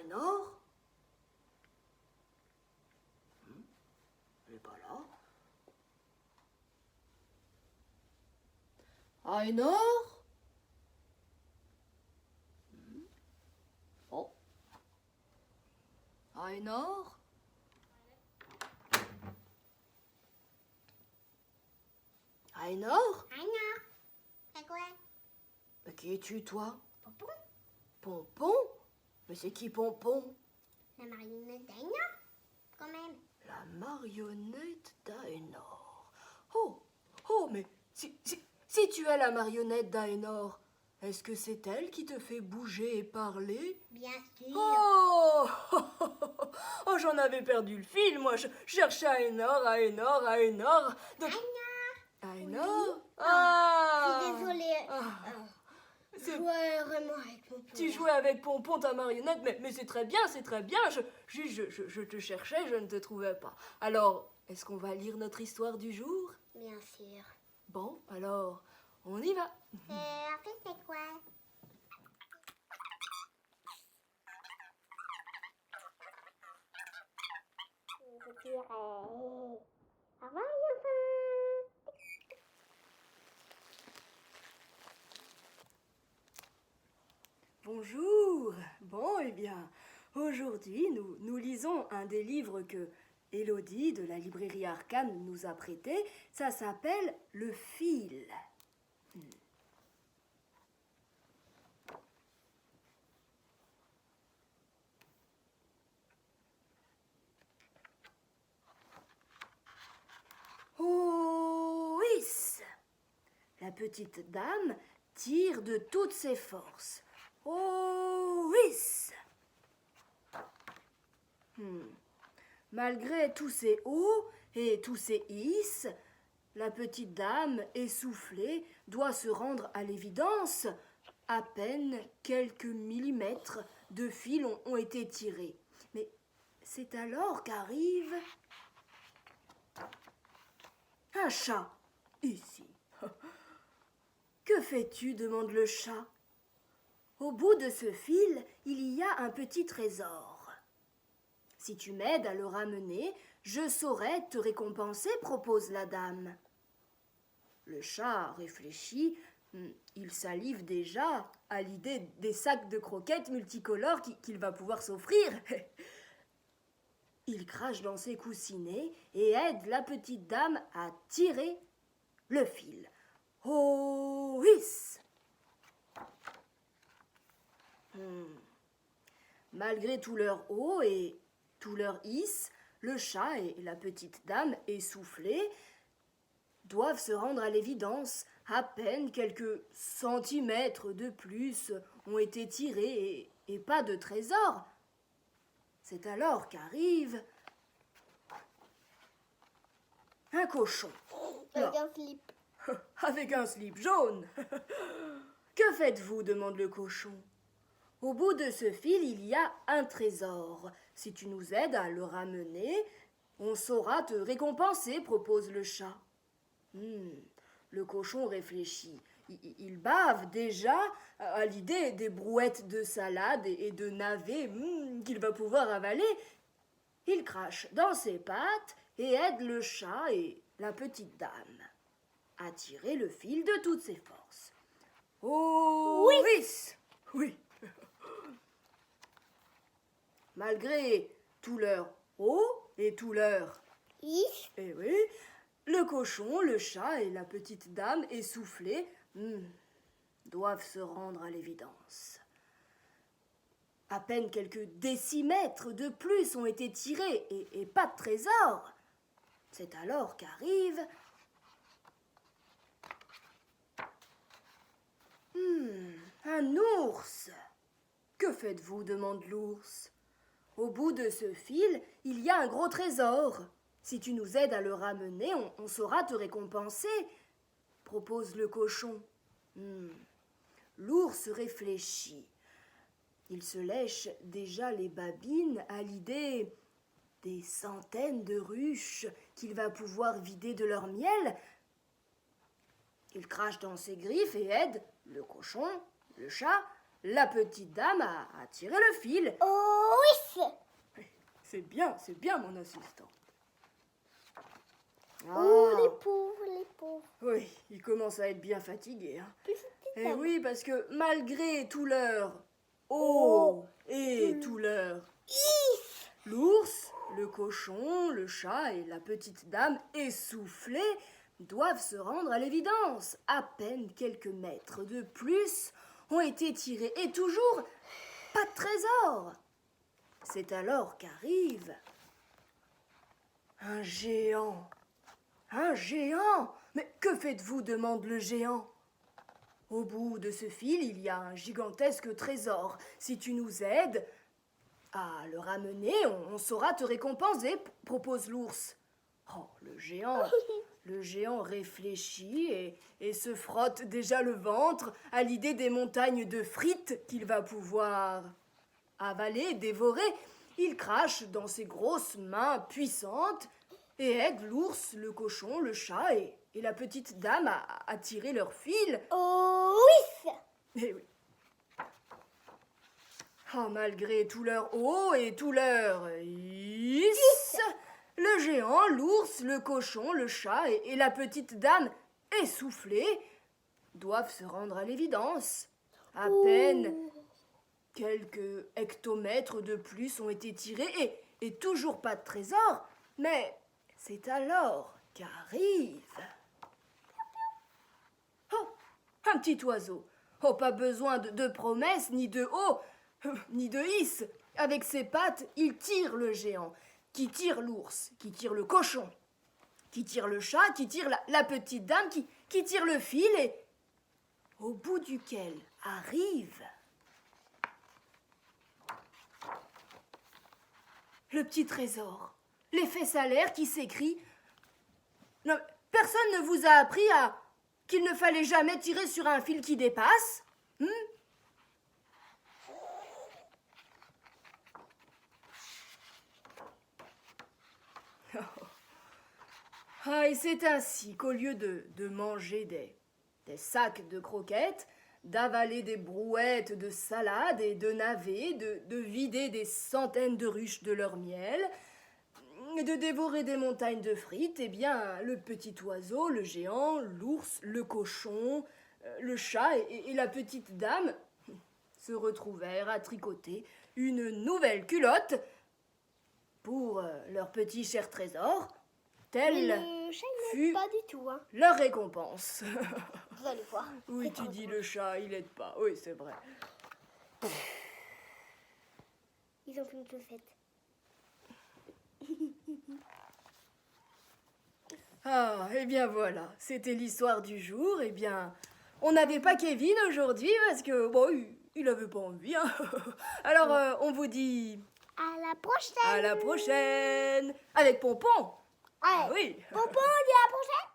un or. Il n'est pas là. Un or. Oh. Un or. Un or. C'est quoi? Mais qui es-tu, toi? Pompon? Pompon? Mais c'est qui Pompon? La marionnette d'Aina, quand même. La marionnette d'Aénor. Oh, oh, mais si tu es la marionnette d'Aénor, est-ce que c'est elle qui te fait bouger et parler? Bien sûr. Oh, oh, j'en avais perdu le fil, moi. Je cherchais Aénor. De... Aénor? Oui. Ah, Je suis désolée. C'est- Je jouais vraiment avec Pompon. Tu jouais avec Pompon, ta marionnette, mais c'est très bien, c'est très bien. Je te cherchais, je ne te trouvais pas. Alors, est-ce qu'on va lire notre histoire du jour? Bien sûr. Bon, alors, on y va. En fait, c'est quoi? Je dirais... Au revoir, les enfants. Bonjour. Bon, eh bien, aujourd'hui, nous lisons un des livres que Élodie de la librairie Arcane nous a prêté. Ça s'appelle Le fil. Oh, hiss! La petite dame tire de toutes ses forces. Oh, hiss! Malgré tous ces hauts et tous ces hiss, la petite dame, essoufflée, doit se rendre à l'évidence. À peine quelques millimètres de fil ont été tirés. Mais c'est alors qu'arrive un chat, ici. Que fais-tu? Demande le chat. Au bout de ce fil, il y a un petit trésor. Si tu m'aides à le ramener, je saurai te récompenser, propose la dame. Le chat réfléchit, il salive déjà à l'idée des sacs de croquettes multicolores qu'il va pouvoir s'offrir. Il crache dans ses coussinets et aide la petite dame à tirer le fil. Oh, hiss! Malgré tout leur haut et tout leur hiss, le chat et la petite dame, essoufflés, doivent se rendre à l'évidence. À peine quelques centimètres de plus ont été tirés et pas de trésor. C'est alors qu'arrive un cochon. Avec un slip. Avec un slip jaune. Que faites-vous? Demande le cochon. Au bout de ce fil, il y a un trésor. Si tu nous aides à le ramener, on saura te récompenser, propose le chat. Le cochon réfléchit. Il bave déjà à l'idée des brouettes de salade et de navets qu'il va pouvoir avaler. Il crache dans ses pattes et aide le chat et la petite dame à tirer le fil de toutes ses forces. Oh, oui! Oui. Malgré tout leur haut et tout leur... Hiss. Eh oui, le cochon, le chat et la petite dame essoufflés doivent se rendre à l'évidence. À peine quelques décimètres de plus ont été tirés et pas de trésor. C'est alors qu'arrive un ours. Que faites-vous? Demande l'ours. Au bout de ce fil, il y a un gros trésor. Si tu nous aides à le ramener, on saura te récompenser, propose le cochon. L'ours réfléchit. Il se lèche déjà les babines à l'idée des centaines de ruches qu'il va pouvoir vider de leur miel. Il crache dans ses griffes et aide le cochon, le chat, la petite dame a tiré le fil. Oh oui. C'est bien mon assistant. Oh, Ah, les pauvres. oui, il commence à être bien fatigué. Hein. Petite Eh dame. oui, parce que malgré tout leur Oh. et tout leur If. l'ours, le cochon, le chat et la petite dame essoufflée doivent se rendre à l'évidence. À peine quelques mètres de plus ont été tirés et toujours pas de trésor. C'est alors qu'arrive un géant. Un géant! Mais que faites-vous? Demande le géant. Au bout de ce fil, il y a un gigantesque trésor. Si tu nous aides à le ramener, on saura te récompenser, propose l'ours. Oh, le géant réfléchit et se frotte déjà le ventre à l'idée des montagnes de frites qu'il va pouvoir avaler, dévorer. Il crache dans ses grosses mains puissantes et aide l'ours, le cochon, le chat et la petite dame à tirer leur fil. Oh oui. Eh oui. Oh, malgré tout leur haut et tout leur is, le géant, l'ours, le cochon, le chat et la petite dame essoufflée doivent se rendre à l'évidence. À peine quelques hectomètres de plus ont été tirés et toujours pas de trésor, mais c'est alors qu'arrive... Oh, un petit oiseau. Oh, pas besoin de promesses, ni de haut, ni de hisse. Avec ses pattes, il tire le géant, qui tire l'ours, qui tire le cochon, qui tire le chat, qui tire la petite dame, qui tire le fil et au bout duquel arrive le petit trésor, l'effet salaire qui s'écrie. Non, personne ne vous a appris qu'il ne fallait jamais tirer sur un fil qui dépasse? Ah, et c'est ainsi qu'au lieu de manger des sacs de croquettes, d'avaler des brouettes de salade et de navets, de vider des centaines de ruches de leur miel, de dévorer des montagnes de frites, eh bien, le petit oiseau, le géant, l'ours, le cochon, le chat et la petite dame se retrouvèrent à tricoter une nouvelle culotte pour leur petit cher trésor, Mais telle le chat, il fut n'aime pas du tout. Hein. leur récompense. Vous allez voir. Oui, C'est tu pas dis drôle. le chat, il aide pas. Oui, c'est vrai. Ils ont fait une chaussette. Ah, et bien voilà, c'était l'histoire du jour. Eh bien, on n'avait pas Kevin aujourd'hui parce que, bon, il avait pas envie. Hein. Alors, on vous dit À la prochaine. à la prochaine avec Pompon. Ouais. Ah oui. Pompon, on dit à la prochaine.